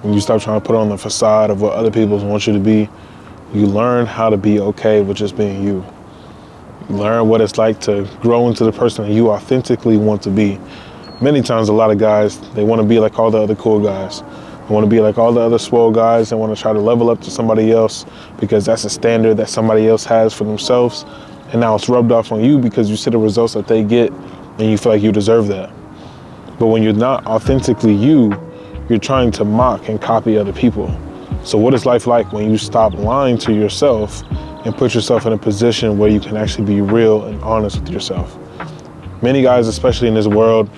When you stop trying to put on the facade of what other people want you to be, you learn how to be okay with just being you. You learn what it's like to grow into the person that you authentically want to be. Many times, a lot of guys, they want to be like all the other cool guys. They want to be like all the other swole guys. They want to try to level up to somebody else because that's a standard that somebody else has for themselves. And now it's rubbed off on you because you see the results that they get and you feel like you deserve that. But when you're not authentically you, you're trying to mock and copy other people. So what is life like when you stop lying to yourself and put yourself in a position where you can actually be real and honest with yourself? Many guys, especially in this world,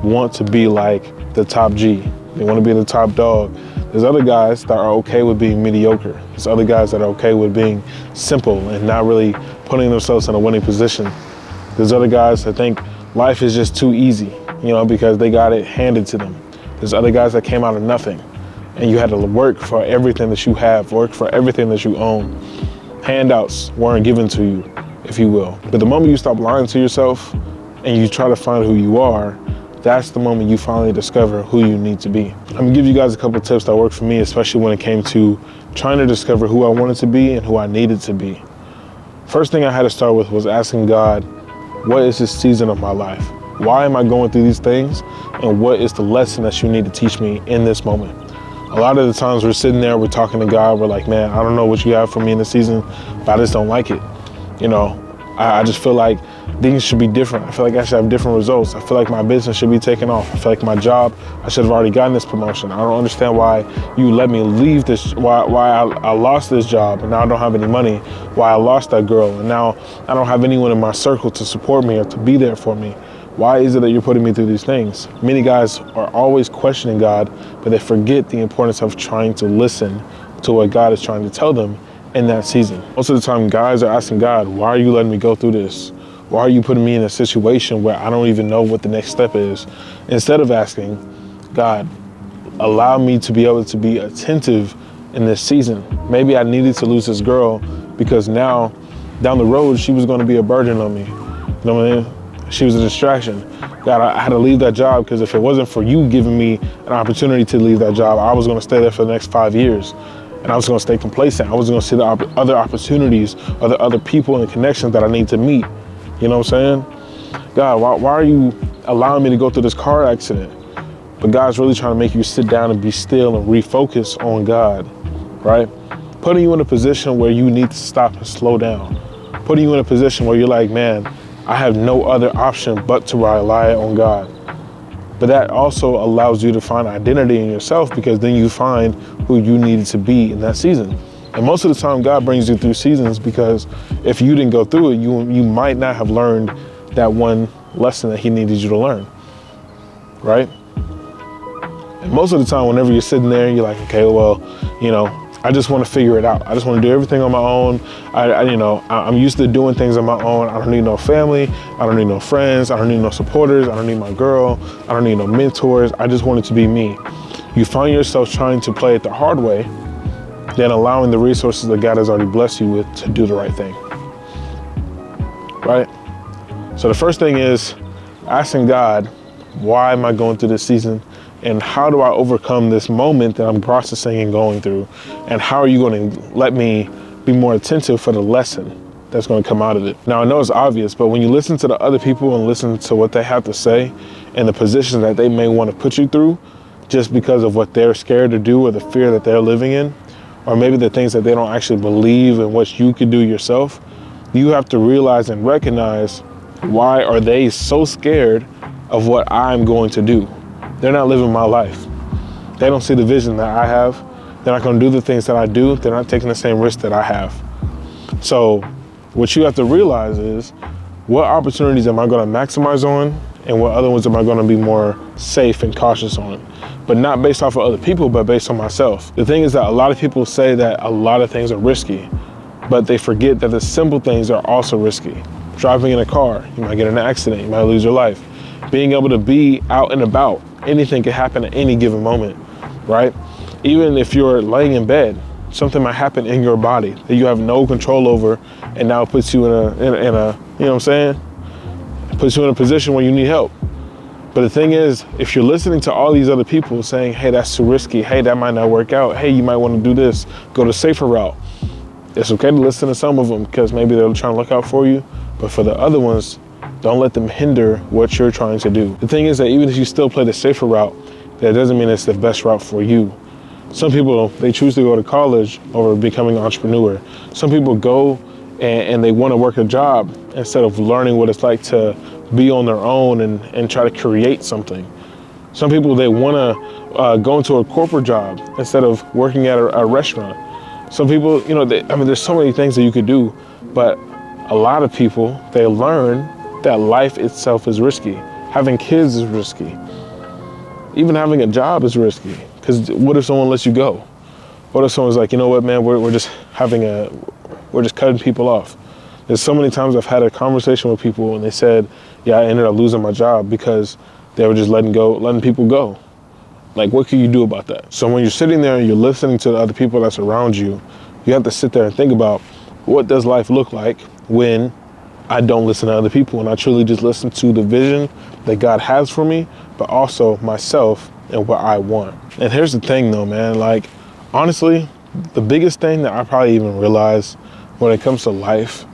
want to be like the top G. They want to be the top dog. There's other guys that are okay with being mediocre. There's other guys that are okay with being simple and not really putting themselves in a winning position. There's other guys that think life is just too easy, because they got it handed to them. There's other guys that came out of nothing and you had to work for everything that you have, work for everything that you own. Handouts weren't given to you, if you will. But the moment you stop lying to yourself and you try to find who you are, that's the moment you finally discover who you need to be. I'm gonna give you guys a couple of tips that worked for me, especially when it came to trying to discover who I wanted to be and who I needed to be. First thing I had to start with was asking God, what is this season of my life? Why am I going through these things? And what is the lesson that you need to teach me in this moment? A lot of the times we're sitting there, we're talking to God, we're like, man, I don't know what you have for me in this season, but I just don't like it. I just feel like things should be different. I feel like I should have different results. I feel like my business should be taken off. I feel like my job, I should have already gotten this promotion. I don't understand why you let me leave this, why I lost this job and now I don't have any money, why I lost that girl and now I don't have anyone in my circle to support me or to be there for me. Why is it that you're putting me through these things? Many guys are always questioning God, but they forget the importance of trying to listen to what God is trying to tell them in that season. Most of the time, guys are asking God, why are you letting me go through this? Why are you putting me in a situation where I don't even know what the next step is? Instead of asking, God, allow me to be able to be attentive in this season. Maybe I needed to lose this girl because now down the road, she was going to be a burden on me. You know what I mean? She was a distraction. God, I had to leave that job because if it wasn't for you giving me an opportunity to leave that job, I was going to stay there for the next 5 years. And I was going to stay complacent. I was going to see the other opportunities or the other people and connections that I need to meet. You know what I'm saying? God, why are you allowing me to go through this car accident? But God's really trying to make you sit down and be still and refocus on God, right? Putting you in a position where you need to stop and slow down. Putting you in a position where you're like, man, I have no other option but to rely on God. But that also allows you to find identity in yourself because then you find who you needed to be in that season. And most of the time, God brings you through seasons because if you didn't go through it, you might not have learned that one lesson that he needed you to learn, right? And most of the time, whenever you're sitting there, you're like, okay, well, I just want to figure it out. I just want to do everything on my own. I'm used to doing things on my own. I don't need no family. I don't need no friends. I don't need no supporters. I don't need my girl. I don't need no mentors. I just want it to be me. You find yourself trying to play it the hard way, then allowing the resources that God has already blessed you with to do the right thing, right? So the first thing is asking God, why am I going through this season? And how do I overcome this moment that I'm processing and going through? And how are you going to let me be more attentive for the lesson that's going to come out of it? Now, I know it's obvious, but when you listen to the other people and listen to what they have to say and the positions that they may want to put you through just because of what they're scared to do or the fear that they're living in, or maybe the things that they don't actually believe in what you could do yourself, you have to realize and recognize, why are they so scared of what I'm going to do? They're not living my life. They don't see the vision that I have. They're not going to do the things that I do. They're not taking the same risk that I have. So what you have to realize is, what opportunities am I going to maximize on and what other ones am I going to be more safe and cautious on? But not based off of other people, but based on myself. The thing is that a lot of people say that a lot of things are risky, but they forget that the simple things are also risky. Driving in a car, you might get in an accident, you might lose your life. Being able to be out and about, anything can happen at any given moment, right? Even if you're laying in bed, something might happen in your body that you have no control over, and now it puts you in a you know what I'm saying? It puts you in a position where you need help. But the thing is, if you're listening to all these other people saying, hey, that's too risky, hey, that might not work out, hey, you might want to do this, go the safer route. It's okay to listen to some of them because maybe they're trying to look out for you. But for the other ones, don't let them hinder what you're trying to do. The thing is that even if you still play the safer route, that doesn't mean it's the best route for you. Some people, they choose to go to college over becoming an entrepreneur. Some people go and they want to work a job instead of learning what it's like to be on their own and try to create something. Some people, they want to go into a corporate job instead of working at a restaurant. Some people, you know, there's so many things that you could do, but a lot of people, they learn that life itself is risky. Having kids is risky. Even having a job is risky, because what if someone lets you go? What if someone's like, you know what, man, we're just cutting people off. There's so many times I've had a conversation with people and they said, yeah, I ended up losing my job because they were just letting people go. Like, what can you do about that? So when you're sitting there and you're listening to the other people that's around you, you have to sit there and think about, what does life look like when I don't listen to other people and I truly just listen to the vision that God has for me, but also myself and what I want. And here's the thing though, man, like, honestly, the biggest thing that I probably even realize when it comes to life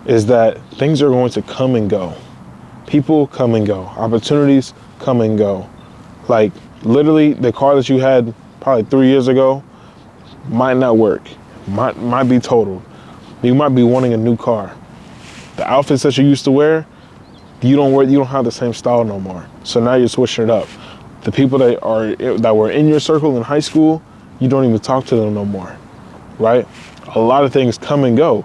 is that things are going to come and go. People come and go. Opportunities come and go. Like, literally, the car that you had probably 3 years ago might not work, might be totaled. You might be wanting a new car. The outfits that you used to wear, you don't have the same style no more. So now you're switching it up. The people that were in your circle in high school, you don't even talk to them no more, right? A lot of things come and go.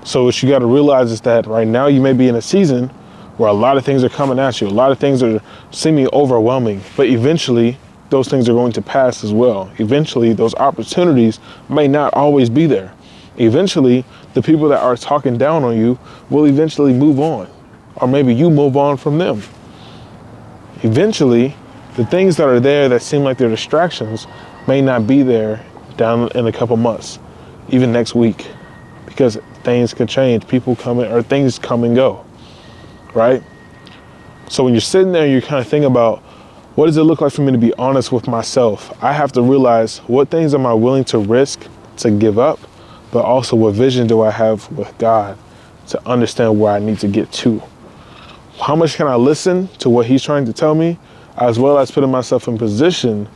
So what you got to realize is that right now you may be in a season where a lot of things are coming at you. A lot of things are seeming overwhelming, but eventually those things are going to pass as well. Eventually those opportunities may not always be there. Eventually the people that are talking down on you will eventually move on, or maybe you move on from them. Eventually the things that are there that seem like they're distractions may not be there down in a couple months, even next week, because things can change. People come in, or things come and go, right? So when you're sitting there, you kind of think about, what does it look like for me to be honest with myself? I have to realize, what things am I willing to risk to give up, but also what vision do I have with God to understand where I need to get to? How much can I listen to what he's trying to tell me, as well as putting myself in position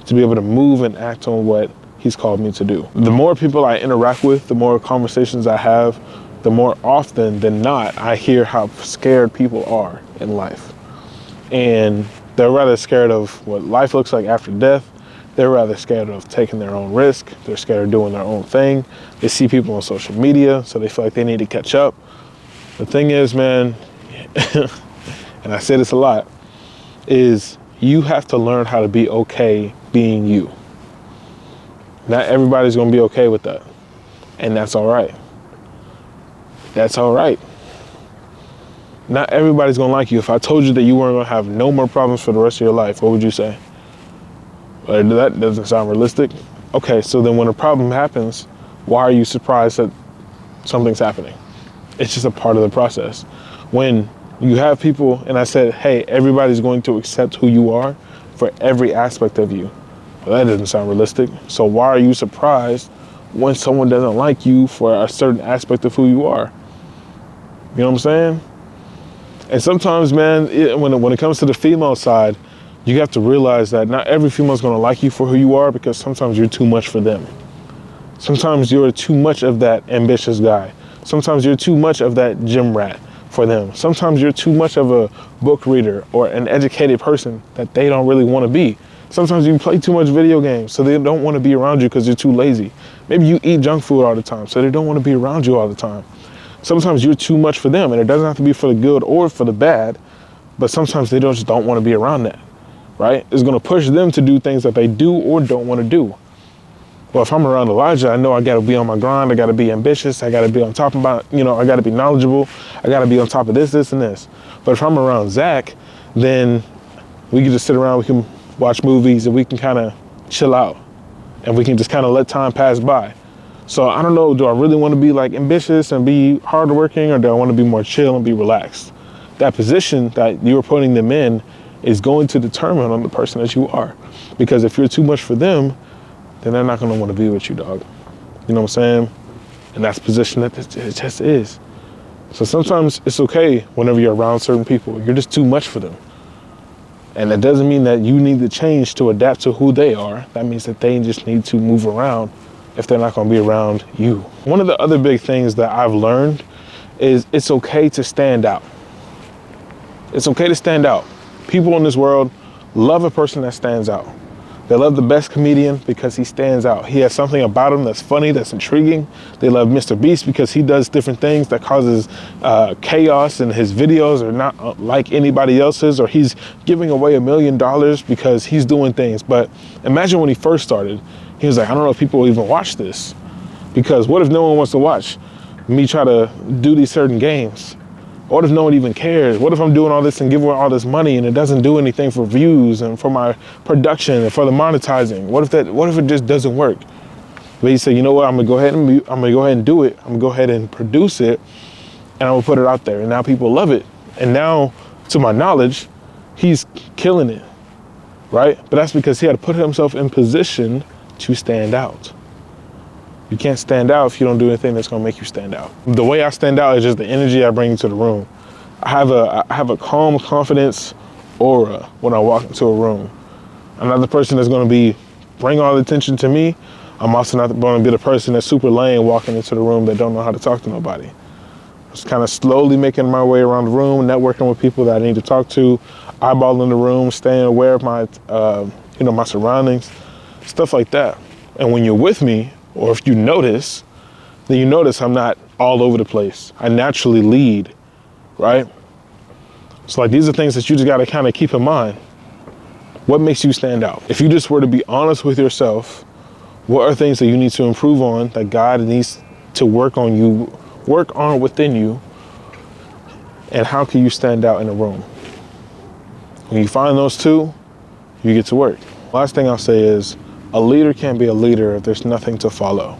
to be able to move and act on what he's called me to do? The more people I interact with, the more conversations I have, the more often than not, I hear how scared people are in life. And they're rather scared of what life looks like after death. They're rather scared of taking their own risk. They're scared of doing their own thing. They see people on social media, so they feel like they need to catch up. The thing is, man, and I say this a lot, is you have to learn how to be okay being you. Not everybody's gonna be okay with that. And that's all right. That's all right. Not everybody's gonna like you. If I told you that you weren't gonna have no more problems for the rest of your life, what would you say? That doesn't sound realistic. Okay, so then when a problem happens, why are you surprised that something's happening? It's just a part of the process. When you have people, and I said, hey, everybody's going to accept who you are for every aspect of you. Well, that doesn't sound realistic. So why are you surprised when someone doesn't like you for a certain aspect of who you are? You know what I'm saying? And sometimes, man, when it comes to the female side, you have to realize that not every female's gonna like you for who you are, because sometimes you're too much for them. Sometimes you're too much of that ambitious guy. Sometimes you're too much of that gym rat for them. Sometimes you're too much of a book reader or an educated person that they don't really want to be. Sometimes you play too much video games, so they don't want to be around you because you're too lazy. Maybe you eat junk food all the time, so they don't want to be around you all the time. Sometimes you're too much for them, and it doesn't have to be for the good or for the bad, but sometimes they just don't want to be around that, right? It's going to push them to do things that they do or don't want to do. Well, if I'm around Elijah, I know I got to be on my grind. I got to be ambitious. I got to be on top about, I got to be knowledgeable. I got to be on top of this, and this. But if I'm around Zach, then we can just sit around, we can watch movies, and we can kind of chill out, and we can just kind of let time pass by. So I don't know, do I really want to be like ambitious and be hardworking, or do I want to be more chill and be relaxed? That position that you're putting them in is going to determine on the person that you are. Because if you're too much for them, then they're not going to want to be with you, dog. You know what I'm saying? And that's the position that it just is. So sometimes it's okay whenever you're around certain people. You're just too much for them. And that doesn't mean that you need to change to adapt to who they are. That means that they just need to move around if they're not going to be around you. One of the other big things that I've learned is it's okay to stand out. It's okay to stand out. People in this world love a person that stands out. They love the best comedian because he stands out. He has something about him that's funny, that's intriguing. They love Mr. Beast because he does different things that causes chaos, and his videos are not like anybody else's, or he's giving away $1 million because he's doing things. But imagine when he first started, he was like, I don't know if people will even watch this, because what if no one wants to watch me try to do these certain games? What if no one even cares? What if I'm doing all this and giving away all this money and it doesn't do anything for views and for my production and for the monetizing? What if it just doesn't work? But he said, you know what? I'm gonna go ahead and do it. I'm gonna go ahead and produce it, and I'm gonna put it out there. And now people love it. And now, to my knowledge, he's killing it, right? But that's because he had to put himself in position to stand out. You can't stand out if you don't do anything that's gonna make you stand out. The way I stand out is just the energy I bring to the room. I have a calm confidence aura when I walk into a room. I'm not the person that's gonna bring all the attention to me. I'm also not gonna be the person that's super lame walking into the room that don't know how to talk to nobody. Just kind of slowly making my way around the room, networking with people that I need to talk to, eyeballing the room, staying aware of my, my surroundings, stuff like that. And when you're with me, or if you notice, then you notice I'm not all over the place. I naturally lead, right? So like, these are things that you just gotta kind of keep in mind. What makes you stand out? If you just were to be honest with yourself, what are things that you need to improve on, that God needs to work on within you, and how can you stand out in a room? When you find those two, you get to work. Last thing I'll say is, a leader can't be a leader if there's nothing to follow.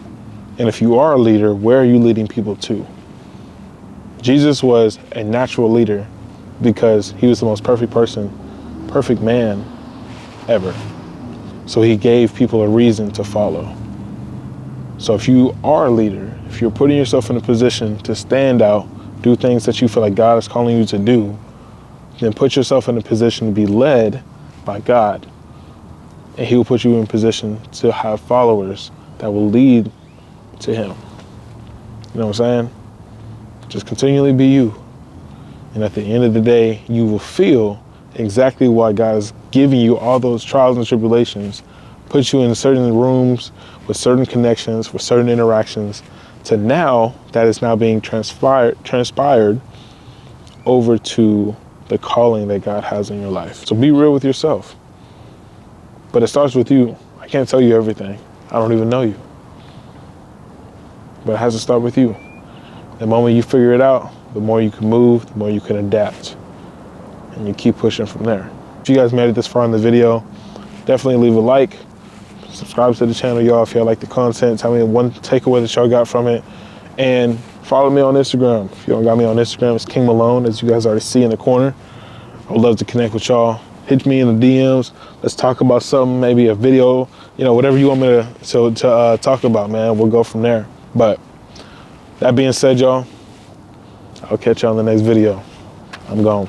And if you are a leader, where are you leading people to? Jesus was a natural leader because he was the most perfect person, perfect man ever. So he gave people a reason to follow. So if you are a leader, if you're putting yourself in a position to stand out, do things that you feel like God is calling you to do, then put yourself in a position to be led by God. And he will put you in position to have followers that will lead to him. You know what I'm saying? Just continually be you. And at the end of the day, you will feel exactly why God is giving you all those trials and tribulations, put you in certain rooms with certain connections, with certain interactions, to now that is now being transpired over to the calling that God has in your life. So be real with yourself. But it starts with you. I can't tell you everything. I don't even know you. But it has to start with you. The moment you figure it out, the more you can move, the more you can adapt. And you keep pushing from there. If you guys made it this far in the video, definitely leave a like. Subscribe to the channel, y'all, if y'all like the content. Tell me one takeaway that y'all got from it. And follow me on Instagram. If you don't got me on Instagram, it's King Malone, as you guys already see in the corner. I would love to connect with y'all. Hit me in the DMs. Let's talk about something, maybe a video, whatever you want me to talk about, man. We'll go from there. But that being said, y'all, I'll catch y'all in the next video. I'm gone.